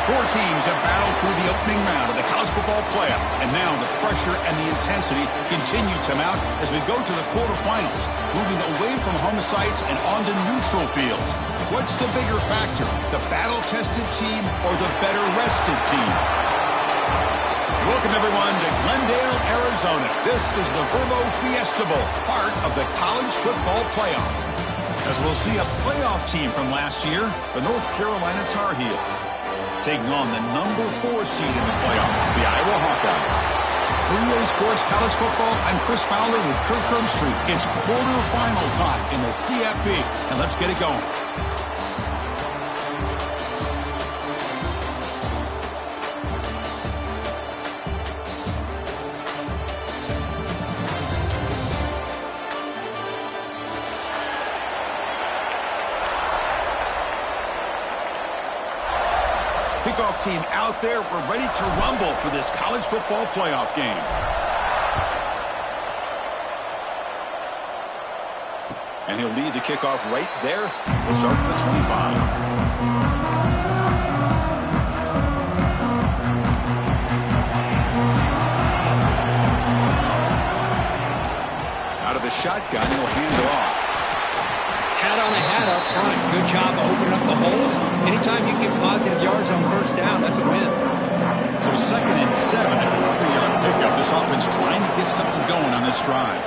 Four teams have battled through the opening round of the college football playoff, and now the pressure and the intensity continue to mount as we go to the quarterfinals, moving away from home sites and onto neutral fields. What's the bigger factor, the battle-tested team or the better-rested team? Welcome, everyone, to Glendale, Arizona. This is the Verbo Fiesta Bowl, part of the college football playoff. As we'll see a playoff team from last year, the North Carolina Tar Heels, taking on the number 4 seed in the playoff, the Iowa Hawkeyes. For EA Sports College Football, I'm Chris Fowler with Kirk Herbstreit. It's quarterfinal time in the CFB, and let's get it going. Kickoff team out there. We're ready to rumble for this college football playoff game. And he'll lead the kickoff right there. We'll start at the 25. Out of the shotgun, he'll hand it off. Hat on a hat up front. Good job of opening up the holes. Anytime you get positive yards on first down, that's a win. So 2nd and 7 at the 3-yard pickup. This offense trying to get something going on this drive.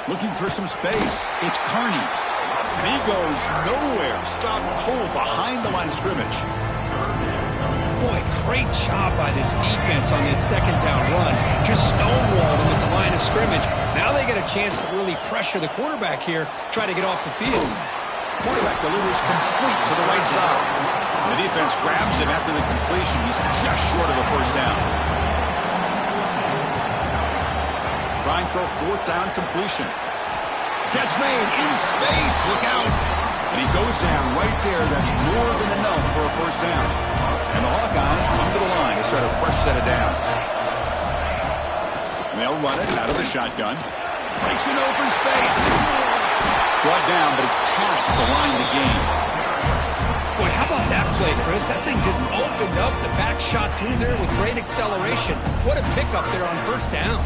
Looking for some space. It's Carney. And he goes nowhere. Stop pull behind the line of scrimmage. Boy, great job by this defense on this 2nd down run. Just stonewalled him at the line of scrimmage. Now they get a chance to really pressure the quarterback here, try to get off the field. Quarterback delivers complete to the right side. The defense grabs him after the completion. He's just short of a first down. Trying for a 4th down completion. Catch made in space. Look out. And he goes down right there. That's more than enough for a first down. And the Hawkeyes come to the line to start a fresh set of downs. And they'll run it out of the shotgun. Breaks an open space. Brought down, but it's past the line to gain. Boy, how about that play, Chris? That thing just opened up. The back shot through there with great acceleration. What a pickup there on first down.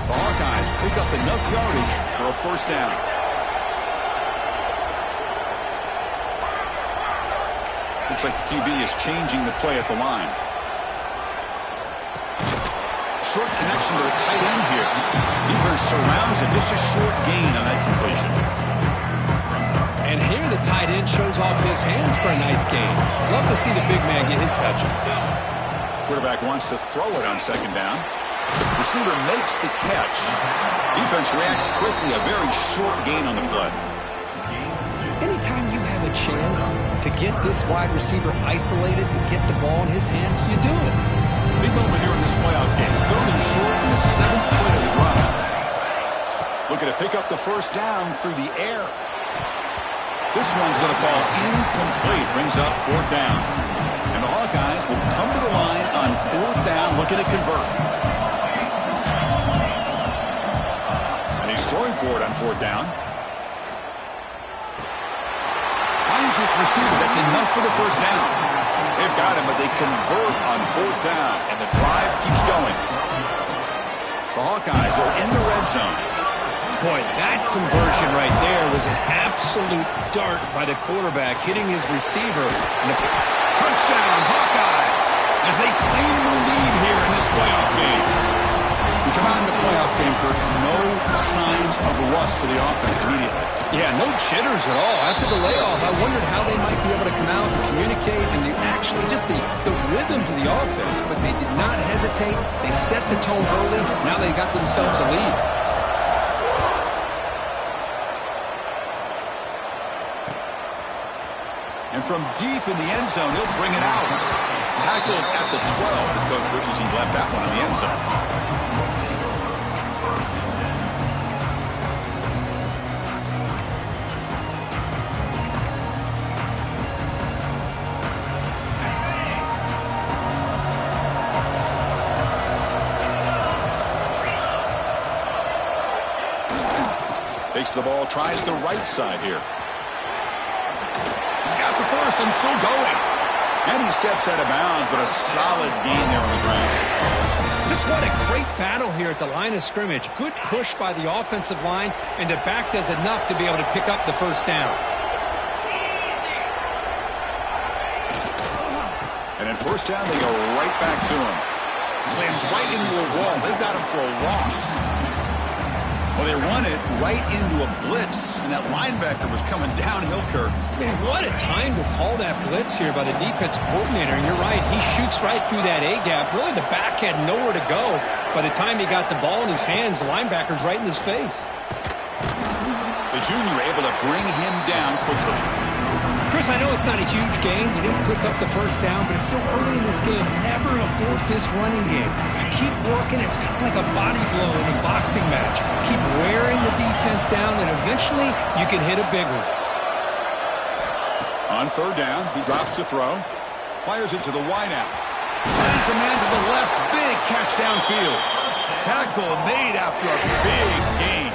The Hawkeyes pick up enough yardage for a first down. Looks like the QB is changing the play at the line. Short connection to the tight end here. Defense surrounds him. Just a short gain on that completion. And here the tight end shows off his hands for a nice gain. Love to see the big man get his touches. Quarterback wants to throw it on 2nd down. Receiver makes the catch. Defense reacts quickly. A very short gain on the play. Anytime you have a chance to get this wide receiver isolated, to get the ball in his hands, you do it. Big moment here in this playoff game. 3rd and short in the 7th play of the drive. Looking to pick up the first down through the air. This one's going to fall incomplete. Brings up 4th down. And the Hawkeyes will come to the line on 4th down, looking to convert. And he's throwing for it on 4th down. Finds this receiver. That's enough for the first down. They've got him, but they convert on 4th down, and the drive keeps going. The Hawkeyes are in the red zone. Boy, that conversion right there was an absolute dart by the quarterback, hitting his receiver. And touchdown, Hawkeyes, as they claim the lead here in this playoff game. We come out in the playoff game, Kirk. No signs of rust for the offense immediately. Yeah, no jitters at all. After the layoff, I wondered how they might be able to come out and communicate and actually just the rhythm to the offense, but they did not hesitate. They set the tone early. Now they got themselves a lead. And from deep in the end zone, he'll bring it out. Tackled at the 12. The coach wishes he left that one in the end zone. Takes the ball, tries the right side here. He's got the first and still going. And he steps out of bounds, but a solid gain there on the ground. Just what a great battle here at the line of scrimmage. Good push by the offensive line, and the back does enough to be able to pick up the first down. And at first down, they go right back to him. Slams right into a wall. They've got him for a loss. Well, they run it right into a blitz, and that linebacker was coming downhill, Kirk. Man, what a time to call that blitz here by the defensive coordinator. And you're right, he shoots right through that A-gap. Really, the back had nowhere to go. By the time he got the ball in his hands, the linebacker's right in his face. The junior able to bring him down quickly. Chris, I know it's not a huge gain. You didn't pick up the first down, but it's still early in this game. Never abort this running game. You keep working. It's kind of like a body blow in a boxing match. Keep wearing the defense down, and eventually you can hit a big one. On third down, he drops to throw. Fires it to the wideout. Finds a man to the left. Big catch downfield. Tackle made after a big gain.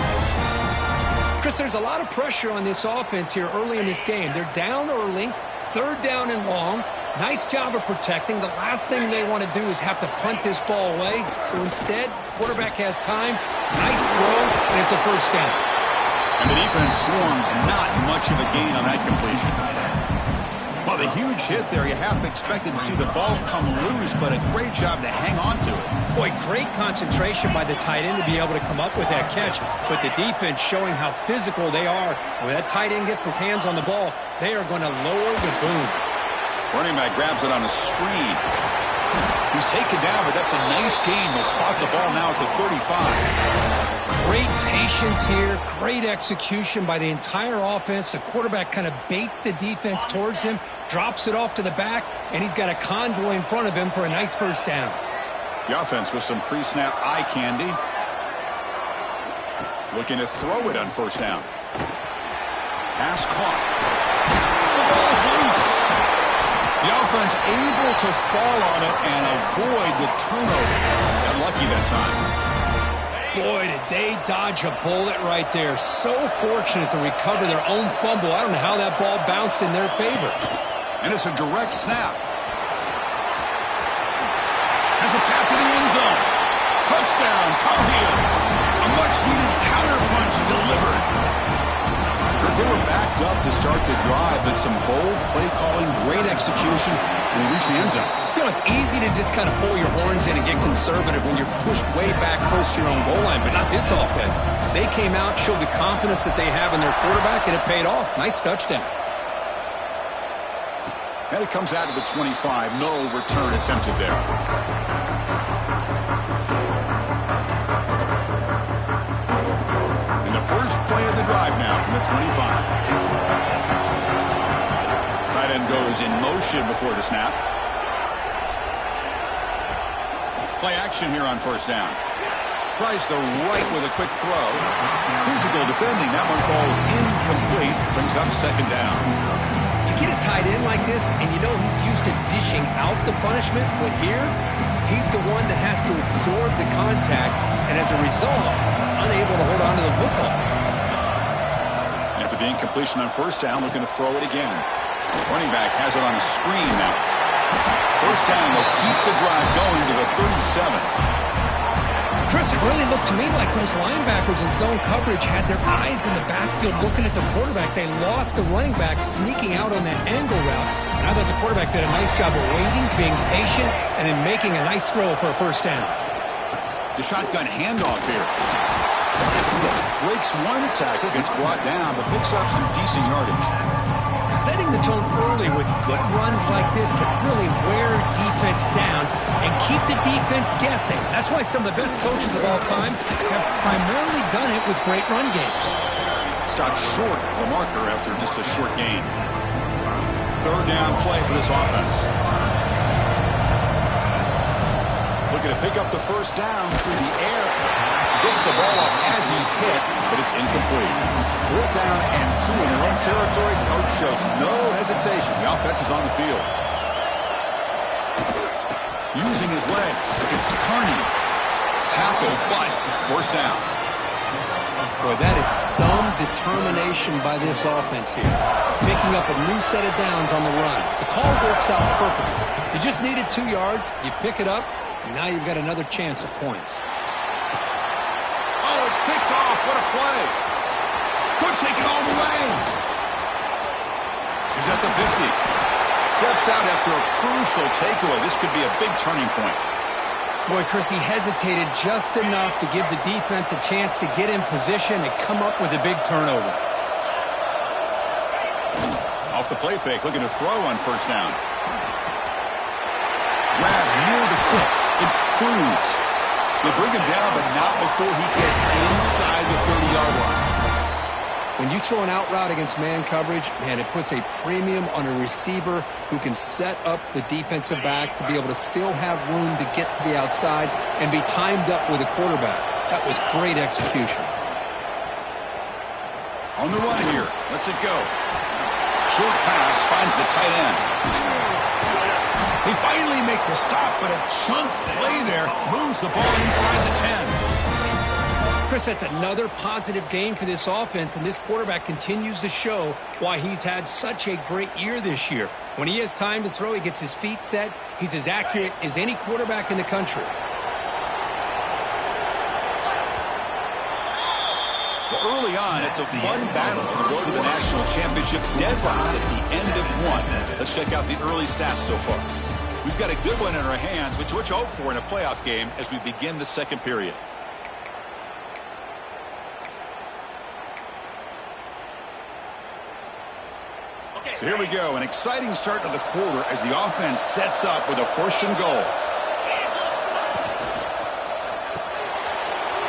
Chris, there's a lot of pressure on this offense here early in this game. They're down early, third down and long. Nice job of protecting. The last thing they want to do is have to punt this ball away. So instead, quarterback has time. Nice throw, and it's a first down. And the defense swarms not much of a gain on that completion. Well, the huge hit there, you half expected to see the ball come loose, but a great job to hang on to it. Boy, great concentration by the tight end to be able to come up with that catch, but the defense showing how physical they are. When that tight end gets his hands on the ball, they are going to lower the boom. Running back grabs it on a screen. He's taken down, but that's a nice gain. They'll spot the ball now at the 35. Great patience here, great execution by the entire offense. The quarterback kind of baits the defense towards him, drops it off to the back, and he's got a convoy in front of him for a nice first down. The offense with some pre-snap eye candy. Looking to throw it on first down. Pass caught. The ball is loose. The offense able to fall on it and avoid the turnover. Got lucky that time. Boy, did they dodge a bullet right there. So fortunate to recover their own fumble. I don't know how that ball bounced in their favor. And it's a direct snap. Has a path to the end zone. Touchdown, Tar Heels. A much-needed counter-punch delivered. They were backed up to start the drive, but some bold play calling, great execution, and they reached the end zone. You know, it's easy to just kind of pull your horns in and get conservative when you're pushed way back close to your own goal line, but not this offense. They came out, showed the confidence that they have in their quarterback, and it paid off. Nice touchdown. And it comes out to the 25. No return attempted there. And the first play of the drive now from the 25. Tight end goes in motion before the snap. Play action here on first down. Tries the right with a quick throw. Physical defending. That one falls incomplete. Brings up second down. You get a tight end like this, and you know he's used to dishing out the punishment, but here, he's the one that has to absorb the contact, and as a result, he's unable to hold on to the football. After the incompletion on first down, looking to throw it again. Running back has it on a screen now. First down, they'll keep the drive going to the 37. Chris, it really looked to me like those linebackers in zone coverage had their eyes in the backfield looking at the quarterback. They lost the running back sneaking out on that angle route. And I thought the quarterback did a nice job of waiting, being patient, and then making a nice throw for a first down. The shotgun handoff here. Breaks one tackle, gets brought down, but picks up some decent yardage. Setting the tone early with good runs like this can really wear defense down and keep the defense guessing. That's why some of the best coaches of all time have primarily done it with great run games. Stopped short of the marker after just a short gain. Third down play for this offense. Looking to pick up the first down through the air. Gets the ball off as he's hit, but it's incomplete. Fourth down and 2 in their own territory. Coach shows no hesitation. The offense is on the field. Using his legs. It's Kearney. Tackle, but first down. Boy, that is some determination by this offense here. picking up a new set of downs on the run. The call works out perfectly. You just needed 2 yards, you pick it up, and now you've got another chance at points. Oh, it's picked off. What a play. Could take it all the way. He's at the 50. Steps out after a crucial takeaway. This could be a big turning point. Boy, Chris, he hesitated just enough to give the defense a chance to get in position and come up with a big turnover. Off the play fake, looking to throw on first down. Grab near the sticks. It's Cruz. They bring him down, but not before he gets inside the 30-yard line. When you throw an out route against man coverage, man, it puts a premium on a receiver who can set up the defensive back to be able to still have room to get to the outside and be timed up with a quarterback. That was great execution. On the run here. Lets it go. Short pass finds the tight end. They finally make the stop, but a chunk play there moves the ball inside the 10. Chris, that's another positive game for this offense, and this quarterback continues to show why he's had such a great year this year. When he has time to throw, he gets his feet set. He's as accurate as any quarterback in the country. Well, early on, it's a fun battle on the road to the national championship. Dead behind at the end of one. Let's check out the early stats so far. We've got a good one in our hands, which we're hope for in a playoff game as we begin the second period. So here we go, an exciting start to the quarter as the offense sets up with a 1st and goal.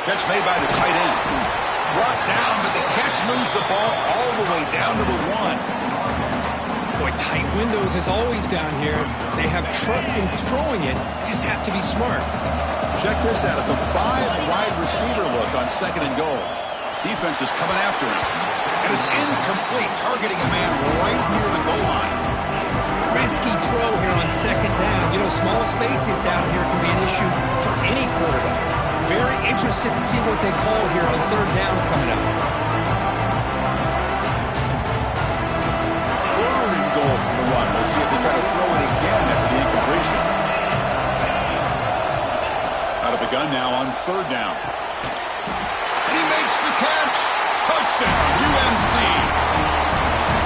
Catch made by the tight end. Brought down, but the catch moves the ball all the way down to the 1. Boy, tight windows is always down here. They have trust in throwing it. You just have to be smart. Check this out. It's a 5-wide receiver look on 2nd and goal. Defense is coming after him. And it's incomplete, targeting a man right near the goal line. Risky throw here on 2nd down. You know, small spaces down here can be an issue for any quarterback. Very interested to see what they call here on 3rd down coming up. 3rd and goal for the run. We'll see if they try to throw it again after the incompletion. Out of the gun now on 3rd down. And he makes the catch. Touchdown, UNC.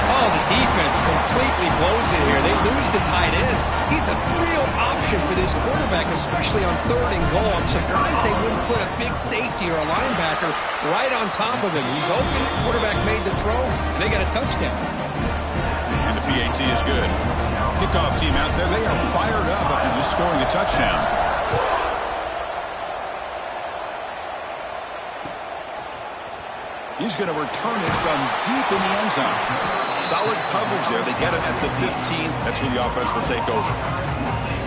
Oh, the defense completely blows it here. They lose the tight end. He's a real option for this quarterback, especially on 3rd and goal. I'm surprised they wouldn't put a big safety or a linebacker right on top of him. He's open. Quarterback made the throw, and they got a touchdown. And the PAT is good. Kickoff team out there, they are fired up after just scoring a touchdown. He's going to return it from deep in the end zone. Solid coverage there. They get it at the 15. That's where the offense will take over.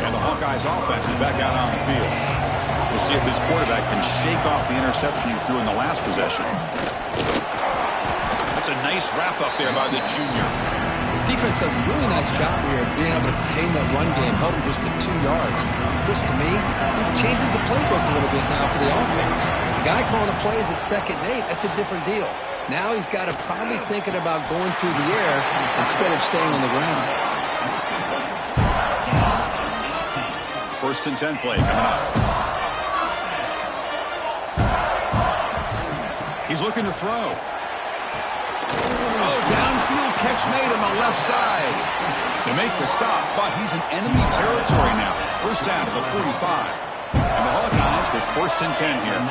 And the Hawkeyes offense is back out on the field. We'll see if this quarterback can shake off the interception he threw in the last possession. That's a nice wrap-up there by the junior. Defense does a really nice job here of being able to contain that run game, held him just to 2 yards. Chris, to me, this changes the playbook a little bit now for the offense. The guy calling the plays at 2nd and 8, that's a different deal. Now he's got to probably thinking about going through the air instead of staying on the ground. 1st and 10 play coming up. He's looking to throw. Oh, downfield catch made on the left side. To make the stop, but he's in enemy territory now. 1st down to the 45. And the Hawkeyes with 1st and 10 here.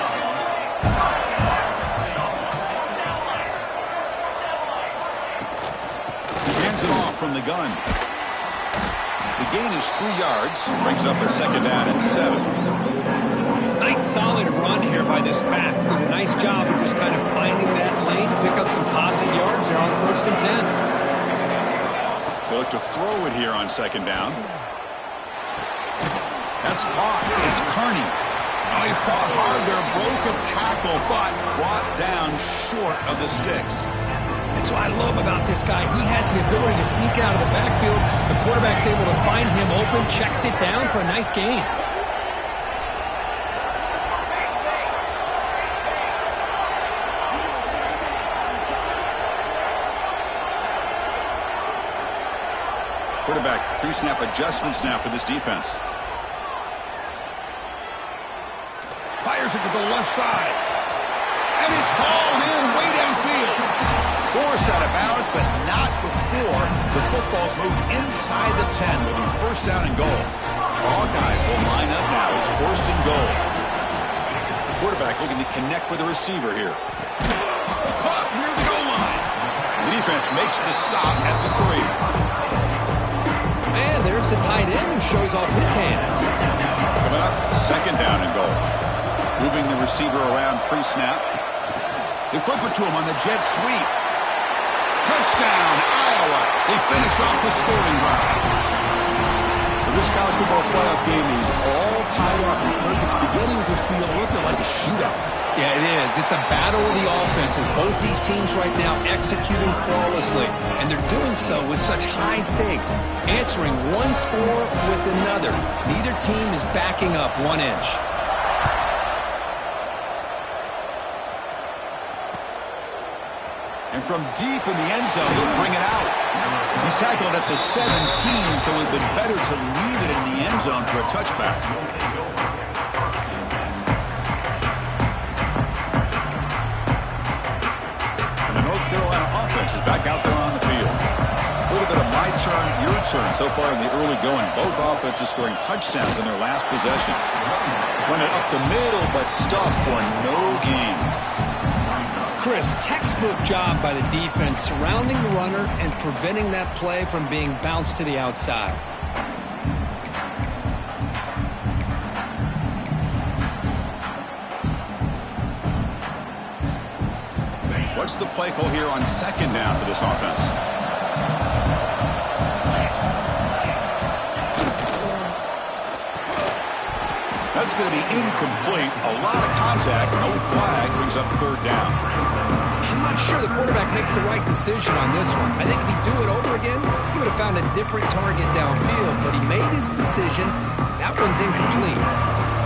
He hands it off from the gun. The gain is 3 yards. Brings up a 2nd down and 7. Nice solid run here by this back. Did a nice job of just kind of finding that lane, pick up some positive yards there on 1st and 10. They look to throw it here on 2nd down. That's caught. It's Kearney. Oh, he fought hard there, broke a tackle, but brought down short of the sticks. That's what I love about this guy. He has the ability to sneak out of the backfield. The quarterback's able to find him open, checks it down for a nice gain. Quarterback pre-snap adjustments now for this defense. Fires it to the left side. And it's hauled in way downfield. Forced out of bounds, but not before the football's moved inside the 10. It'll be first down and goal. Hawkeyes will line up now. It's first and goal. The quarterback looking to connect with the receiver here. Caught near the goal line. The defense makes the stop at the 3. And there's the tight end who shows off his hands. Coming up, second down and goal. Moving the receiver around pre-snap. They flip it to him on the jet sweep. Touchdown, Iowa. They finish off the scoring drive. For this college football playoff game is all tied up. It's beginning to feel a little bit like a shootout. Yeah, it is. It's a battle of the offenses. Both these teams right now executing flawlessly, and they're doing so with such high stakes, answering one score with another. Neither team is backing up 1 inch. And from deep in the end zone, they'll bring it out. He's tackled at the 17, so it would have been better to leave it in the end zone for a touchback. And the North Carolina offense is back out there on the field. A little bit of my turn, your turn so far in the early going. Both offenses scoring touchdowns in their last possessions. Run it up the middle, but stuff for no gain. Chris, textbook job by the defense surrounding the runner and preventing that play from being bounced to the outside. What's the play call here on second down for this offense? That's going to be incomplete. A lot of contact. No flag. Brings up third down. I'm not sure the quarterback makes the right decision on this one. I think if he'd do it over again, he would have found a different target downfield, but he made his decision. That one's incomplete.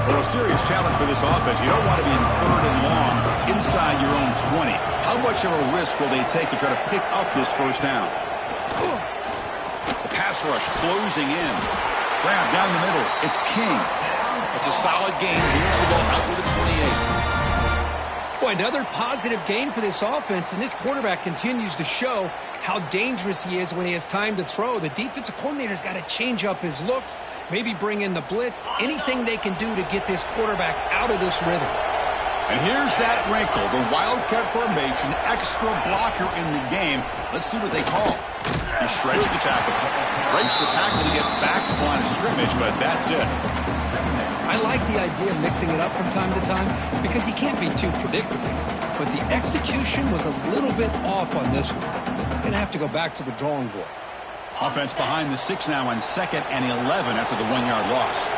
Well, a serious challenge for this offense. You don't want to be in third and long inside your own 20. How much of a risk will they take to try to pick up this first down? The pass rush closing in. Grab down the middle. It's King. It's a solid game. Moves the ball out to the 28. Boy, another positive game for this offense, and this quarterback continues to show how dangerous he is when he has time to throw. The defensive coordinator's got to change up his looks, maybe bring in the blitz, anything they can do to get this quarterback out of this rhythm. And here's that wrinkle, the Wildcat formation, extra blocker in the game. Let's see what they call. He shreds the tackle. Breaks the tackle to get back to the line of scrimmage, but that's it. I like the idea of mixing it up from time to time because he can't be too predictable. But the execution was a little bit off on this one. Going to have to go back to the drawing board. Offense behind the 6 now on 2nd and 11 after the 1-yard loss.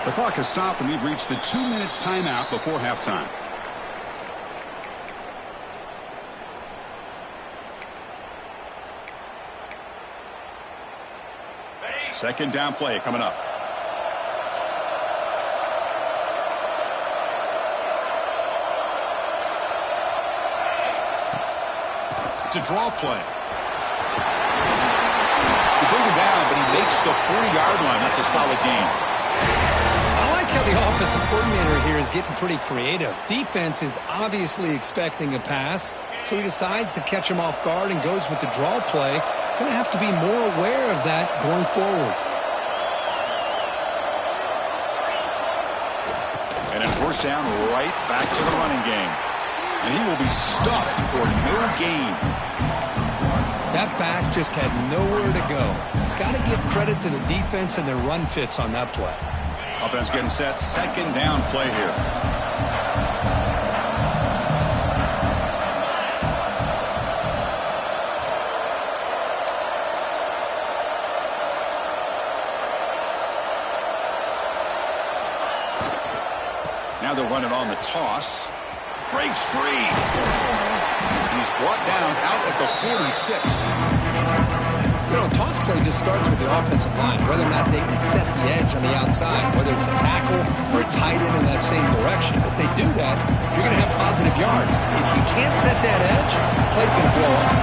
The clock has stopped, and we've reached the 2-minute timeout before halftime. Second down play coming up. It's a draw play. You bring him down, but he makes the 40-yard line. That's a solid game. I like how the offensive coordinator here is getting pretty creative. Defense is obviously expecting a pass, so he decides to catch him off guard and goes with the draw play. Going to have to be more aware of that going forward. And in first down, right back to the running game. And he will be stuffed for no gain. That back just had nowhere to go. Got to give credit to the defense and their run fits on that play. Offense getting set. Second down play here. Now they'll run it on the toss. Breaks free. He's brought down out at the 46. You know, a toss play just starts with the offensive line, whether or not they can set the edge on the outside, whether it's a tackle or a tight end in that same direction. If they do that, you're going to have positive yards. If you can't set that edge, the play's going to blow up.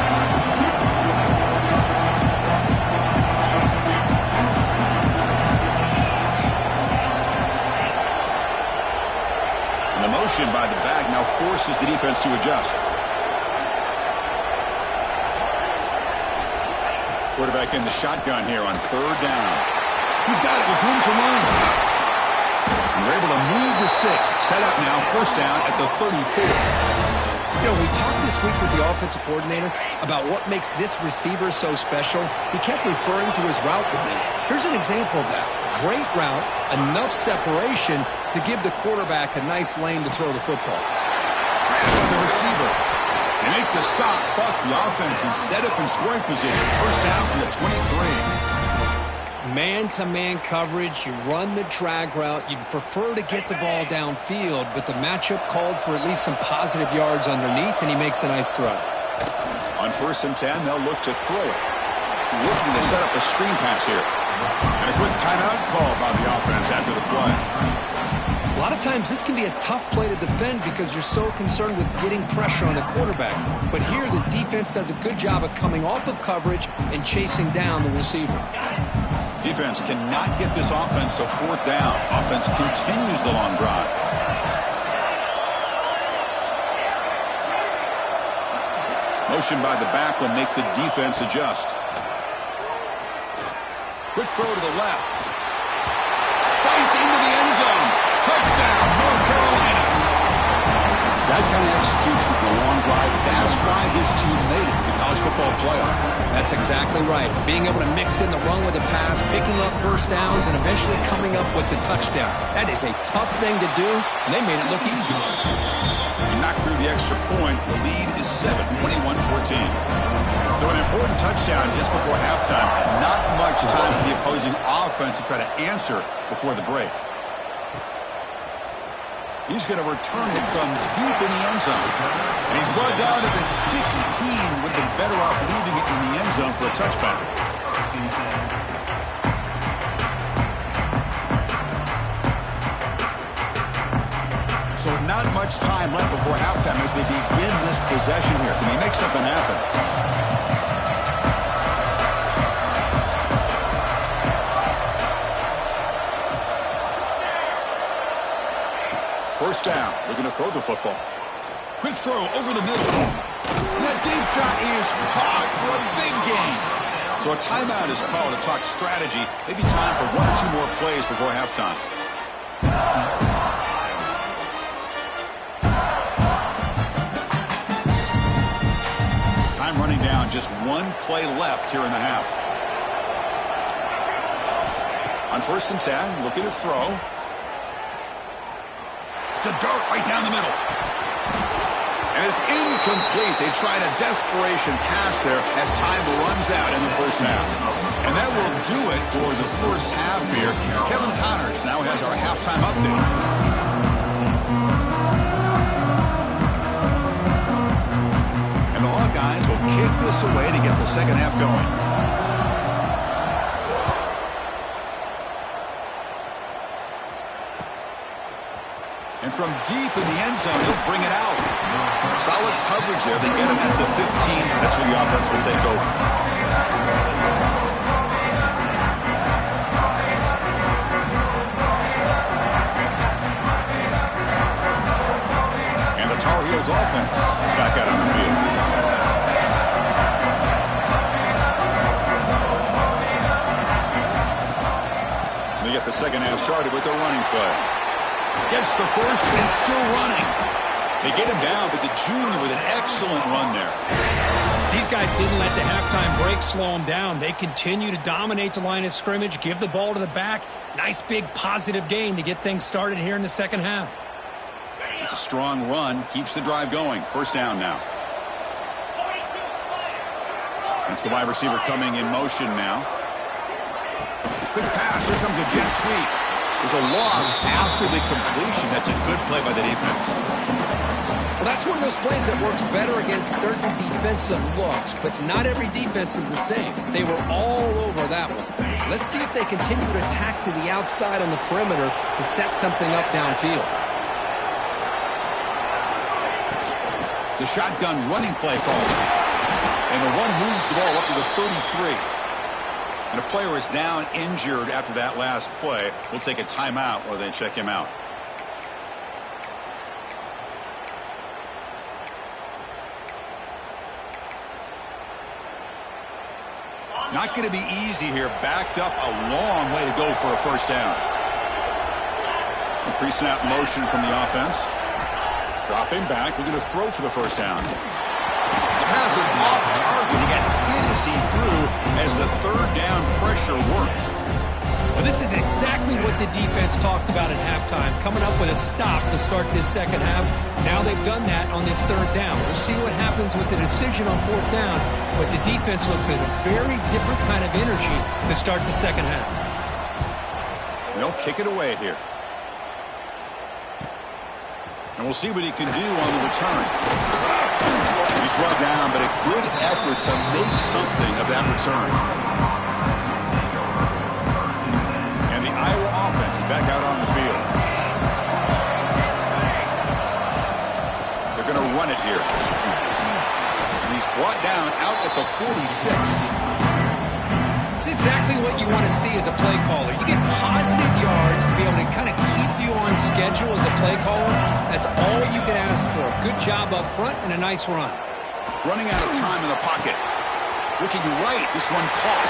And the motion by the back now forces the defense to adjust. Quarterback in the shotgun here on third down. He's got it with room to run. And we're able to move the sticks. Set up now, first down at the 34. You know, we talked this week with the offensive coordinator about what makes this receiver so special. He kept referring to his route running. Here's an example of that. Great route, enough separation to give the quarterback a nice lane to throw the football. By the receiver. They make the stop, but the offense is set up in scoring position. First down from the 23. Man-to-man coverage, you run the drag route. You'd prefer to get the ball downfield, but the matchup called for at least some positive yards underneath, and he makes a nice throw. On first and 10, they'll look to throw it. Looking to set up a screen pass here. And a quick timeout call by the offense after the play. A lot of times this can be a tough play to defend because you're so concerned with getting pressure on the quarterback. But here the defense does a good job of coming off of coverage and chasing down the receiver. Defense cannot get this offense to fourth down. Offense continues the long drive. Motion by the back will make the defense adjust. Quick throw to the left. Fights into the end zone. Touchdown, North Carolina. That kind of execution for a long drive, that's why this team made it to the college football playoff. That's exactly right. Being able to mix in the run with the pass, picking up first downs, and eventually coming up with the touchdown. That is a tough thing to do, and they made it look easy. You knock through the extra point. The lead is 7, 21-14. So an important touchdown just before halftime. Not much time for the opposing offense to try to answer before the break. He's going to return it from deep in the end zone. And he's brought down to the 16. Would have been better off leaving it in the end zone for a touchback. So not much time left before halftime as they begin this possession here. Can they make something happen? First down, looking to throw the football. Quick throw over the middle. That deep shot is caught for a big gain. So a timeout is called to talk strategy. Maybe time for 1 or 2 more plays before halftime. Time running down, just 1 play left here in the half. On first and 10, looking to throw. To dart right down the middle. And it's incomplete. They tried a desperation pass there as time runs out in the first half. And that will do it for the first half here. Kevin Connors now has our halftime update. And the Hawkeyes will kick this away to get the second half going. And from deep in the end zone, he'll bring it out. Solid coverage there. They get him at the 15. That's where the offense will take over. And the Tar Heels offense is back out on the field. They get the second half started with their running play. Gets the first and still running. They get him down, but the junior with an excellent run there. These guys didn't let the halftime break slow them down. They continue to dominate the line of scrimmage, give the ball to the back. Nice big positive gain to get things started here in the second half. It's a strong run, keeps the drive going. First down now. It's the wide receiver coming in motion now. Quick pass, here comes a jet sweep. There's a loss after the completion. That's a good play by the defense. Well, that's one of those plays that works better against certain defensive looks, but not every defense is the same. They were all over that one. Let's see if they continue to attack to the outside on the perimeter to set something up downfield. The shotgun running play call. And the one moves the ball up to the 33. And a player is down injured after that last play. We'll take a timeout or then check him out. Not going to be easy here. Backed up a long way to go for a first down. Pre-snap motion from the offense. Dropping back. We're going to throw for the first down. The pass is off target. He got hit as he threw as the third down pressure worked. Well, this is exactly what the defense talked about at halftime, coming up with a stop to start this second half. Now they've done that on this third down. We'll see what happens with the decision on fourth down, but the defense looks at a very different kind of energy to start the second half. They'll kick it away here. And we'll see what he can do on the return. He's brought down, but a good effort to make something of that return. And the Iowa offense is back out on the field. They're going to run it here. And he's brought down out at the 46. It's exactly what you want to see as a play caller. You get positive yards to be able to kind of keep you on schedule as a play caller. That's all you can ask for. Good job up front and a nice run. Running out of time in the pocket. Looking right. This one caught.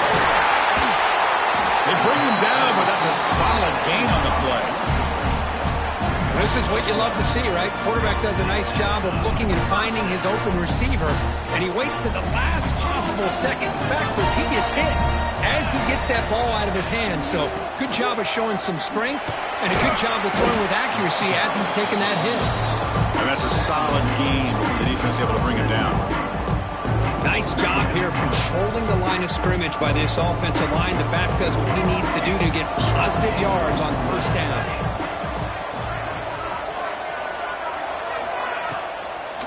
They bring him down, but that's a solid gain on the play. This is what you love to see, right? Quarterback does a nice job of looking and finding his open receiver, and he waits to the last possible second. In fact, Chris, he gets hit as he gets that ball out of his hand. So good job of showing some strength, and a good job of throwing with accuracy as he's taking that hit. And that's a solid game for the defense able to bring him down. Nice job here of controlling the line of scrimmage by this offensive line. The back does what he needs to do to get positive yards on first down.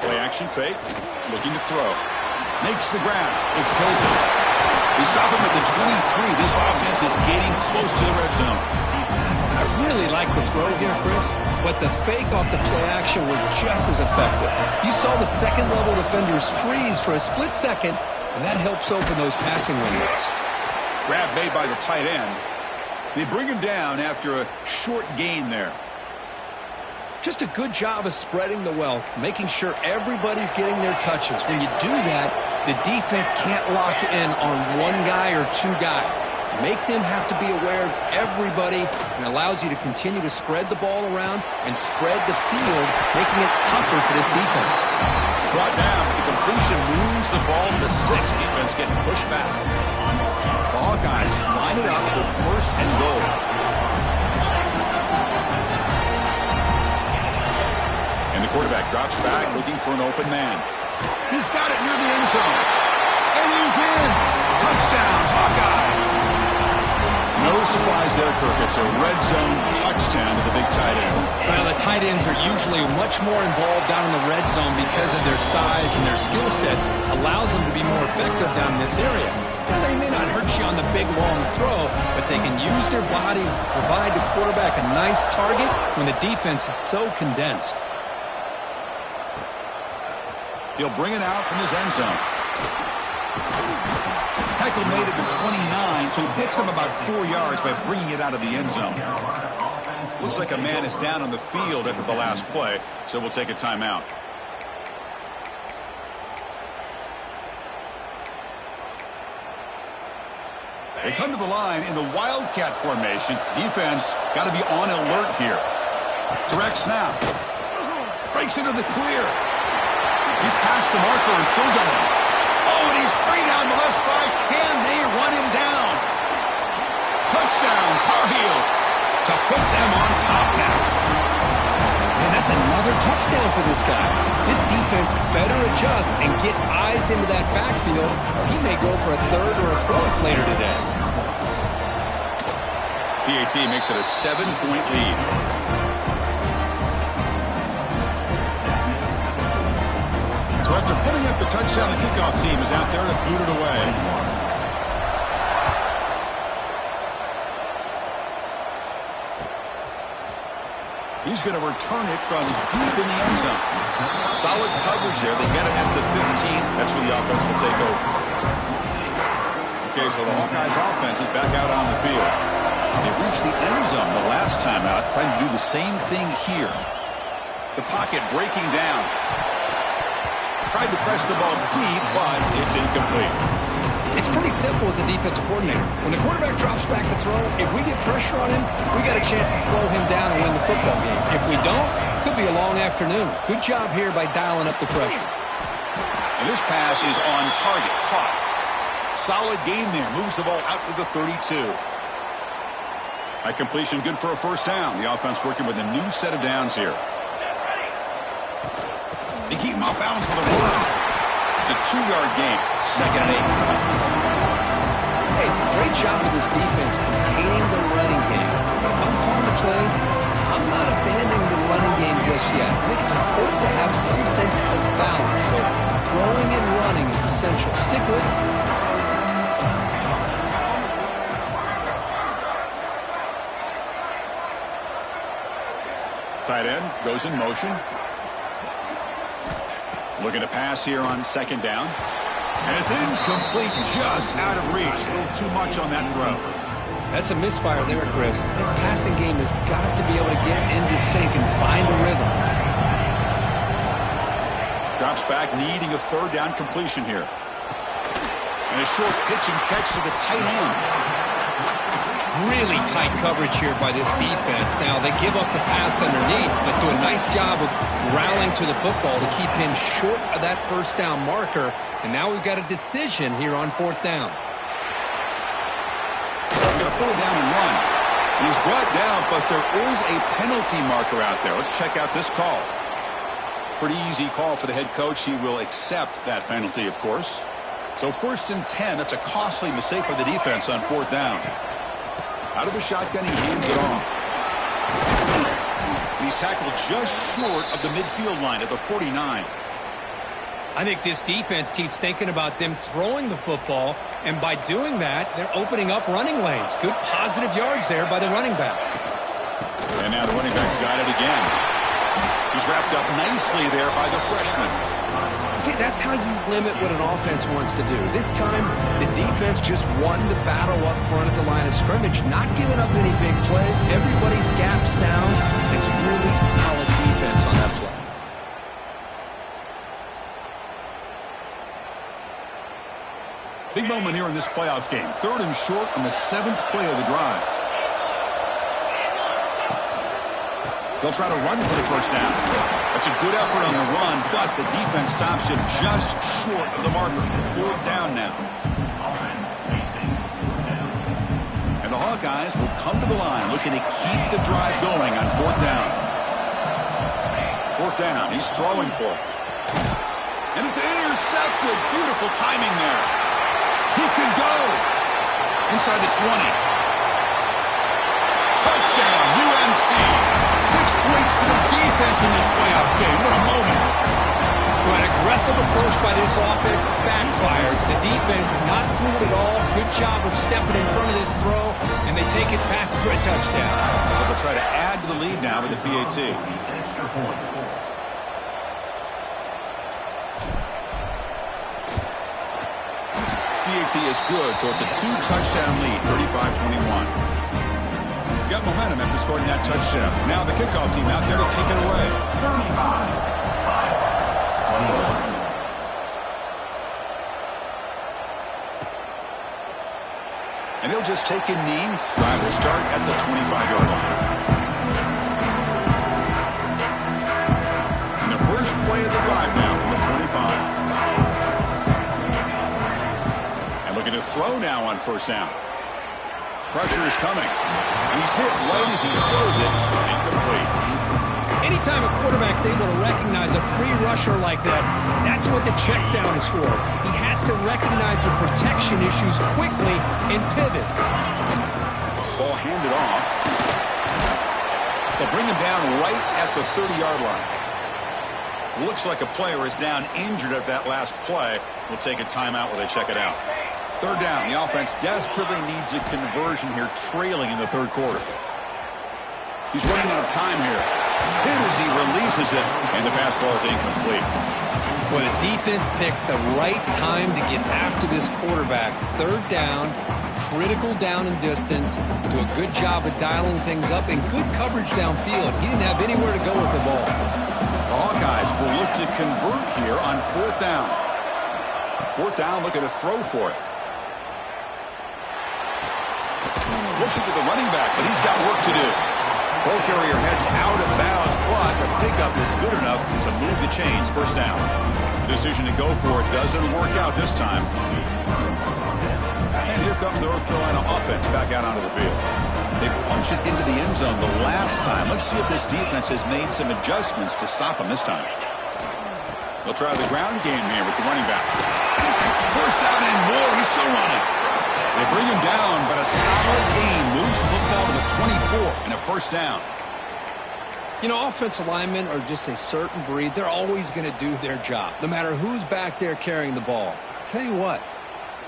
Play action fake. Looking to throw. Makes the grab. It's Hilton. They stop him at the 23. This offense is getting close to the red zone. I really like the throw here, Chris, but the fake off the play action was just as effective. You saw the second-level defenders freeze for a split second, and that helps open those passing windows. Grab made by the tight end. They bring him down after a short gain there. Just a good job of spreading the wealth, making sure everybody's getting their touches. When you do that, the defense can't lock in on one guy or two guys. Make them have to be aware of everybody, and allows you to continue to spread the ball around and spread the field, making it tougher for this defense. Brought down, but the completion moves the ball to the 6. Defense getting pushed back. The Hawkeyes line it up with first and goal. And the quarterback drops back, looking for an open man. He's got it near the end zone. And he's in. Touchdown, Hawkeyes. No surprise there, Kirk. It's a red zone touchdown to the big tight end. Well, the tight ends are usually much more involved down in the red zone because of their size and their skill set allows them to be more effective down in this area. Now, they may not hurt you on the big, long throw, but they can use their bodies to provide the quarterback a nice target when the defense is so condensed. He'll bring it out from his end zone. Tackle made at the 29, so he picks up about 4 yards by bringing it out of the end zone. Looks like a man is down on the field after the last play, so we'll take a timeout. They come to the line in the Wildcat formation. Defense got to be on alert here. Direct snap. Breaks into the clear. He's past the marker and still going. Oh, and he's free down the left side. Can they run him down? Touchdown, Tar Heels, to put them on top now. And that's another touchdown for this guy. This defense better adjust and get eyes into that backfield, or he may go for a third or a fourth later today. PAT makes it a 7-point lead. So after putting up the touchdown, the kickoff team is out there to boot it away. He's going to return it from deep in the end zone. Solid coverage there. They get it at the 15. That's where the offense will take over. Okay, so the Hawkeyes offense is back out on the field. They reached the end zone the last time out, trying to do the same thing here. The pocket breaking down. Tried to press the ball deep, but it's incomplete. It's pretty simple as a defensive coordinator. When the quarterback drops back to throw, if we get pressure on him, we got a chance to slow him down and win the football game. If we don't, could be a long afternoon. Good job here by dialing up the pressure. And this pass is on target. Caught. Solid gain there. Moves the ball out to the 32. That completion good for a first down. The offense working with a new set of downs here. They keep him off balance with a run. It's a 2-yard gain. 2nd and 8. Hey, it's a great job of this defense containing the running game. But if I'm calling the plays, I'm not abandoning the running game just yet. I think it's important to have some sense of balance. So throwing and running is essential. Stick with it. Tight end goes in motion. Looking to pass here on 2nd down. And it's incomplete, just out of reach. A little too much on that throw. That's a misfire there, Chris. This passing game has got to be able to get into sync and find a rhythm. Drops back, needing a 3rd down completion here. And a short pitch and catch to the tight end. Really tight coverage here by this defense. Now, they give up the pass underneath, but do a nice job of rallying to the football to keep him short of that 1st down marker. And now we've got a decision here on 4th down. He's going to pull it down and run. He's brought down, but there is a penalty marker out there. Let's check out this call. Pretty easy call for the head coach. He will accept that penalty, of course. So 1st and 10, that's a costly mistake for the defense on 4th down. Out of the shotgun, he hands it off. And he's tackled just short of the midfield line at the 49. I think this defense keeps thinking about them throwing the football, and by doing that, they're opening up running lanes. Good positive yards there by the running back. And now the running back's got it again. He's wrapped up nicely there by the freshman. See, that's how you limit what an offense wants to do. This time, the defense just won the battle up front at the line of scrimmage, not giving up any big plays. Everybody's gap sound. It's really solid defense on that play. Big moment here in this playoff game. 3rd and short on the 7th play of the drive. They'll try to run for the 1st down. That's a good effort on the run, but the defense stops him just short of the marker. 4th down now. And the Hawkeyes will come to the line looking to keep the drive going on 4th down. 4th down. He's throwing for it. And it's intercepted. Beautiful timing there. He can go. Inside the 20. Touchdown, UNC. 6 points for the defense in this playoff game. What a moment. Well, an aggressive approach by this offense backfires. The defense not fooled at all. Good job of stepping in front of this throw, and they take it back for a touchdown. Well, they'll try to add to the lead now with the PAT. PAT is good, so it's a 2-touchdown lead, 35-21. Got momentum after scoring that touchdown. Now the kickoff team out there to kick it away. 35. And he'll just take a knee. Drive will start at the 25-yard line. And the first play of the drive now from the 25. And looking to throw now on 1st down. Pressure is coming. And he's hit right as he throws it. Incomplete. Anytime a quarterback's able to recognize a free rusher like that, that's what the check down is for. He has to recognize the protection issues quickly and pivot. Ball handed off. They'll bring him down right at the 30-yard line. Looks like a player is down injured at that last play. We'll take a timeout while they check it out. Third down. The offense desperately needs a conversion here, trailing in the third quarter. He's running out of time here. Hit as he releases it, and the pass ball is incomplete. Well, the defense picks the right time to get after this quarterback. Third down, critical down and distance. Do a good job of dialing things up, and good coverage downfield. He didn't have anywhere to go with the ball. The Hawkeyes will look to convert here on fourth down. Fourth down, look at a throw for it. Looks at the running back, but he's got work to do. Ball carrier heads out of bounds, but the pickup is good enough to move the chains. First down. Decision to go for it doesn't work out this time. And here comes the North Carolina offense back out onto the field. They punch it into the end zone the last time. Let's see if this defense has made some adjustments to stop them this time. They'll try the ground game here with the running back. First down and more. He's still running. They bring him down, but a solid gain moves the football to the 24 and a first down. You know, offensive linemen are just a certain breed. They're always going to do their job, no matter who's back there carrying the ball. I'll tell you what,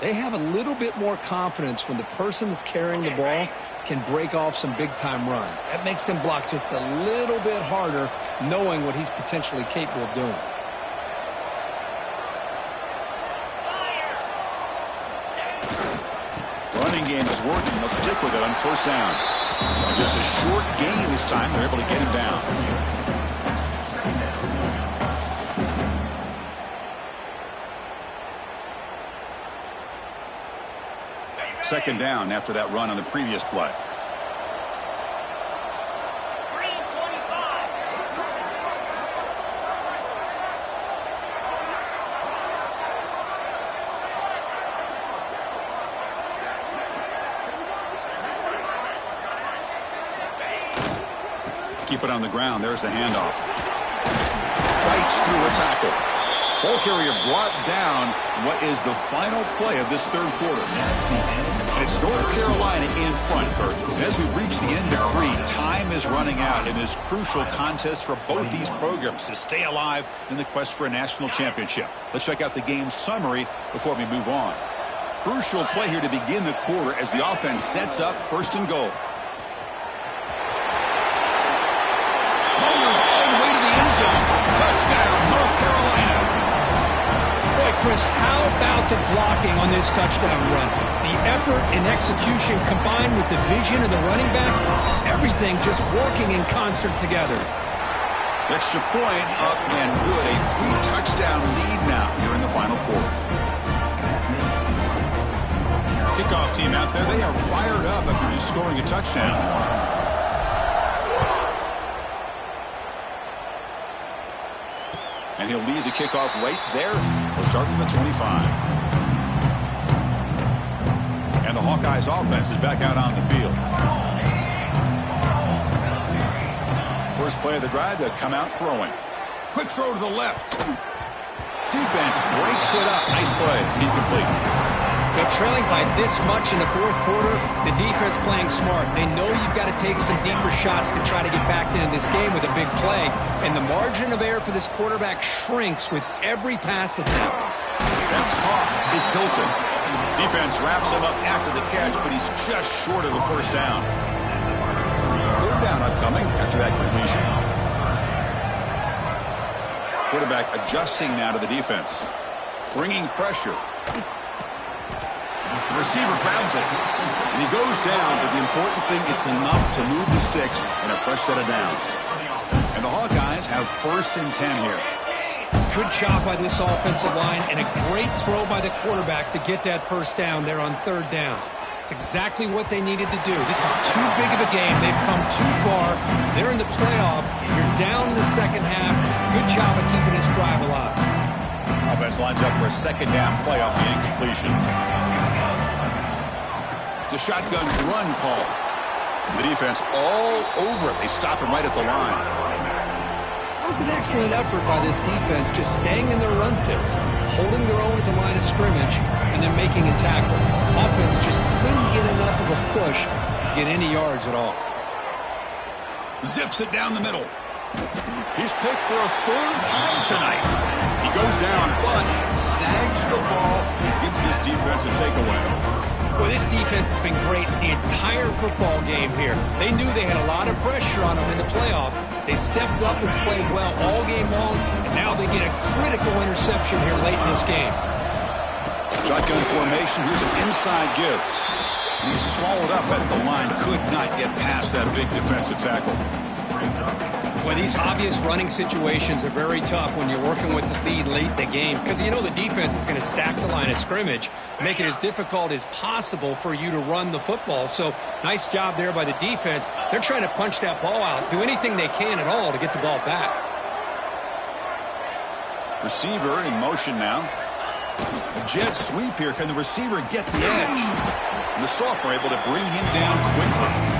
they have a little bit more confidence when the person that's carrying the ball can break off some big-time runs. That makes them block just a little bit harder, knowing what he's potentially capable of doing. Running game is working. They'll stick with it on first down. Just a short gain this time. They're able to get him down. Second down after that run on the previous play. Keep it on the ground. There's the handoff. Fights through a tackle. Ball carrier brought down what is the final play of this third quarter. And it's North Carolina in front, Kurt. And as we reach the end of three, time is running out in this crucial contest for both these programs to stay alive in the quest for a national championship. Let's check out the game summary before we move on. Crucial play here to begin the quarter as the offense sets up first and goal. Touchdown, North Carolina. Boy, Chris, how about the blocking on this touchdown run? The effort and execution combined with the vision of the running back, everything just working in concert together. Extra point up and good. A 3-touchdown lead now here in the final quarter. Kickoff team out there, they are fired up after just scoring a touchdown. And he'll lead the kickoff right there. We'll start from the 25. And the Hawkeyes offense is back out on the field. First play of the drive, they'll come out throwing. Quick throw to the left. Defense breaks it up. Nice play. Incomplete. But trailing by this much in the fourth quarter, the defense playing smart. They know you've got to take some deeper shots to try to get back into this game with a big play. And the margin of error for this quarterback shrinks with every pass attempt. That's caught. It's Hilton. Defense wraps him up after the catch, but he's just short of the first down. Third down upcoming after that completion. Quarterback adjusting now to the defense. Bringing pressure. The receiver grabs it, and he goes down, but the important thing, it's enough to move the sticks in a fresh set of downs. And the Hawkeyes have first and 10 here. Good job by this offensive line, and a great throw by the quarterback to get that first down there on third down. It's exactly what they needed to do. This is too big of a game. They've come too far. They're in the playoff. You're down in the second half. Good job of keeping this drive alive. Offense lines up for a second down play off the incompletion. It's a shotgun run call. The defense all over it. They stop him right at the line. That was an excellent effort by this defense, just staying in their run fits, holding their own at the line of scrimmage, and then making a tackle. Offense just couldn't get enough of a push to get any yards at all. Zips it down the middle. He's picked for a third time tonight. He goes down, but snags the ball and gives this defense a takeaway. Well, this defense has been great the entire football game here. They knew they had a lot of pressure on them in the playoff. They stepped up and played well all game long, and now they get a critical interception here late in this game. Shotgun formation. Here's an inside give. He's swallowed up at the line. Could not get past that big defensive tackle. Well, these obvious running situations are very tough when you're working with the lead late in the game because you know the defense is going to stack the line of scrimmage, make it as difficult as possible for you to run the football. So nice job there by the defense. They're trying to punch that ball out, do anything they can at all to get the ball back. Receiver in motion now. Jet sweep here. Can the receiver get the edge? And the sophomore able to bring him down quickly.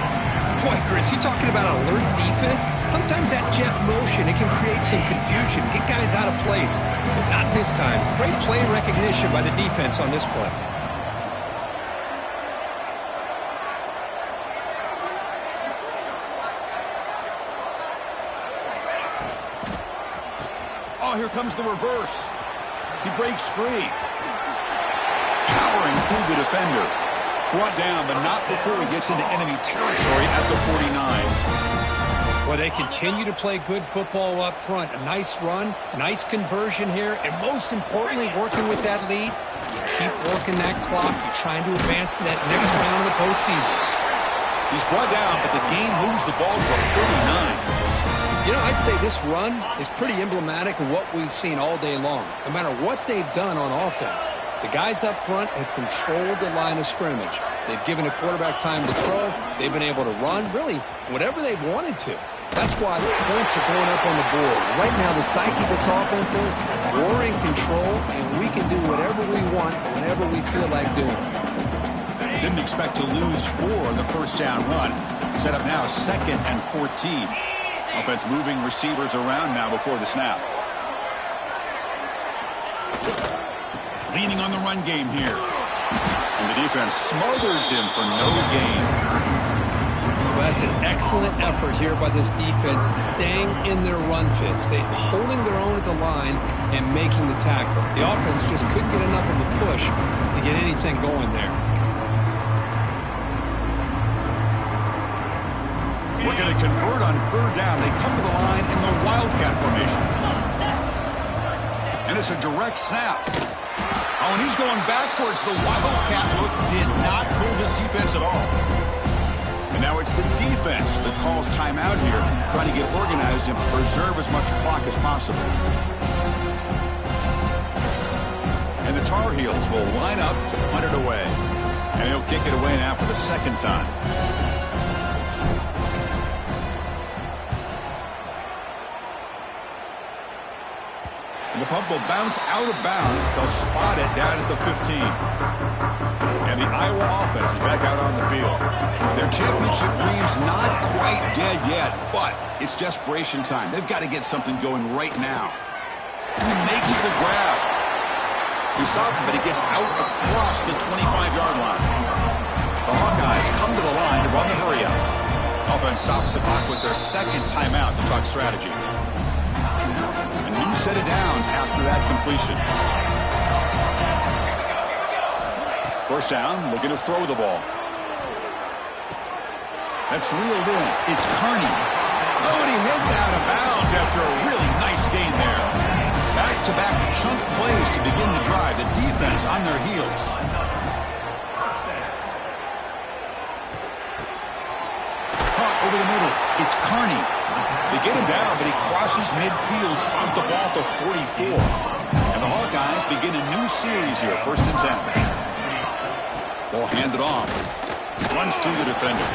Boy, Chris, you talking about an alert defense? Sometimes that jet motion, it can create some confusion, get guys out of place. But not this time. Great play recognition by the defense on this play. Oh, here comes the reverse. He breaks free. Powering through the defender. Brought down, but not before he gets into enemy territory at the 49. Well, they continue to play good football up front. A nice run, nice conversion here, and most importantly, working with that lead, you keep working that clock. You're trying to advance to that next round of the postseason. He's brought down, but the game moves the ball to the 39. You know, I'd say this run is pretty emblematic of what we've seen all day long. No matter what they've done on offense, the guys up front have controlled the line of scrimmage. They've given a quarterback time to throw. They've been able to run, really, whatever they've wanted to. That's why the points are going up on the board. Right now, the psyche of this offense is we're in control, and we can do whatever we want, whenever we feel like doing. Didn't expect to lose for the first down run. Set up now 2nd and 14. Offense moving receivers around now before the snap. Leaning on the run game here. And the defense smothers him for no gain. Well, that's an excellent effort here by this defense, staying in their run fits. They're holding their own at the line and making the tackle. The offense just couldn't get enough of a push to get anything going there. We're going to convert on 3rd down. They come to the line in the Wildcat formation. And it's a direct snap. Oh, and he's going backwards. The Wildcat look did not fool this defense at all. And now it's the defense that calls timeout here, trying to get organized and preserve as much clock as possible. And the Tar Heels will line up to punt it away. And he'll kick it away now for the 2nd time. And the punt will bounce out of bounds. They'll spot it down at the 15. And the Iowa offense is back out on the field. Their championship dream's not quite dead yet, but it's desperation time. They've got to get something going right now. He makes the grab. He stopped him, but he gets out across the 25-yard line. The Hawkeyes come to the line to run the hurry-up. Offense stops the clock with their 2nd timeout to talk strategy. New set of downs after that completion. First down, looking to throw the ball. That's reeled in. It's Kearney. Oh, and he heads out of bounds after a really nice gain there. Back-to-back chunk plays to begin the drive. The defense on their heels. Caught over the middle. It's Kearney. They get him down, but he crosses midfield, spot the ball to 44. And the Hawkeyes begin a new series here, 1st and 10. Ball handed off. Runs through the defender.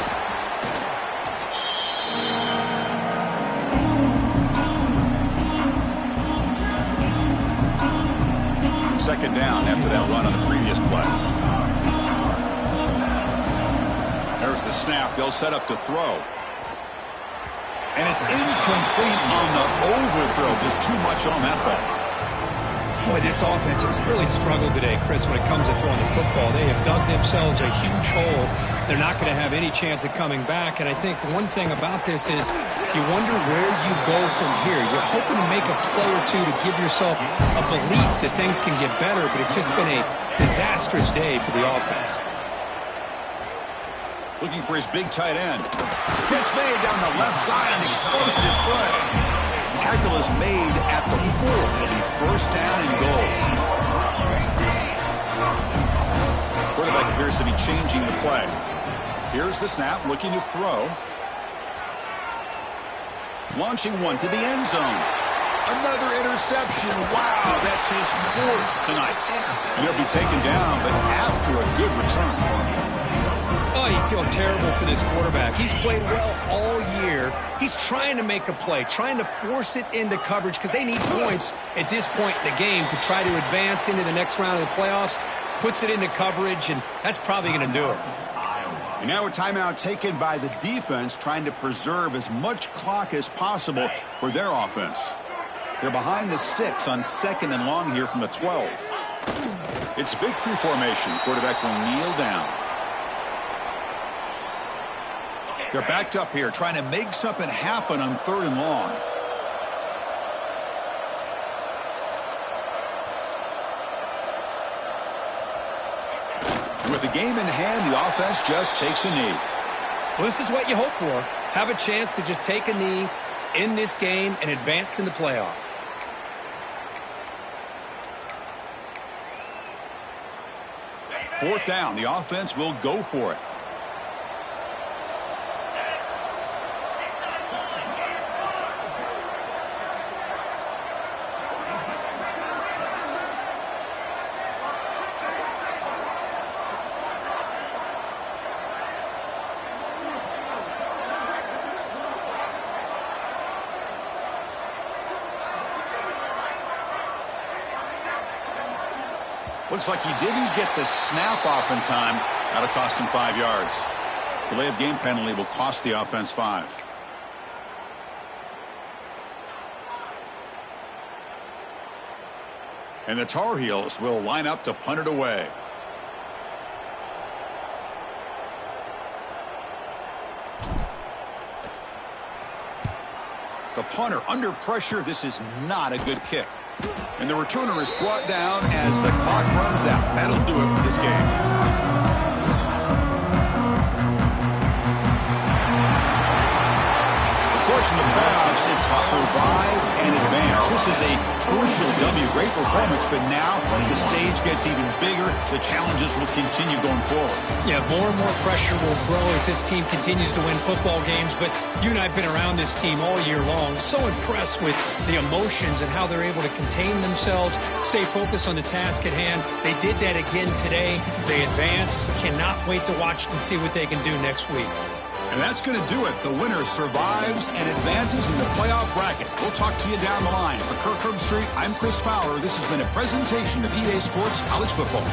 Second down after that run on the previous play. There's the snap. They'll set up to throw. And it's incomplete on the overthrow. Just too much on that ball. Boy, this offense has really struggled today, Chris, when it comes to throwing the football. They have dug themselves a huge hole. They're not going to have any chance of coming back. And I think one thing about this is you wonder where you go from here. You're hoping to make a play or two to give yourself a belief that things can get better, but it's just been a disastrous day for the offense. Looking for his big tight end. Catch made down the left side, an explosive play. Tackle is made at the 4. It'll be first down and goal. Quarterback appears to be changing the play. Here's the snap, looking to throw. Launching one to the end zone. Another interception. Wow, that's his 4th tonight. And he'll be taken down, but after a good return. Oh, you feel terrible for this quarterback. He's played well all year. He's trying to make a play, trying to force it into coverage because they need points at this point in the game to try to advance into the next round of the playoffs. Puts it into coverage, and that's probably going to do it. And now a timeout taken by the defense, trying to preserve as much clock as possible for their offense. They're behind the sticks on 2nd and long here from the 12. It's victory formation. Quarterback will kneel down. They're backed up here, trying to make something happen on 3rd and long. And with the game in hand, the offense just takes a knee. Well, this is what you hope for. Have a chance to just take a knee in this game and advance in the playoff. Fourth down, the offense will go for it. Looks like he didn't get the snap off in time. That'll cost him 5 yards. Delay of game penalty will cost the offense 5. And the Tar Heels will line up to punt it away. The punter under pressure. This is not a good kick. And the returner is brought down as the clock runs out. That'll do it for this game. In the playoffs, it's survive and advance. This is a crucial W. Great performance, but now the stage gets even bigger. The challenges will continue going forward. Yeah, more and more pressure will grow as this team continues to win football games. But you and I have been around this team all year long. So impressed with the emotions and how they're able to contain themselves, stay focused on the task at hand. They did that again today. They advance. Cannot wait to watch and see what they can do next week. And that's going to do it. The winner survives and advances in the playoff bracket. We'll talk to you down the line. For Kirk Herbstreit, I'm Chris Fowler. This has been a presentation of EA Sports College Football.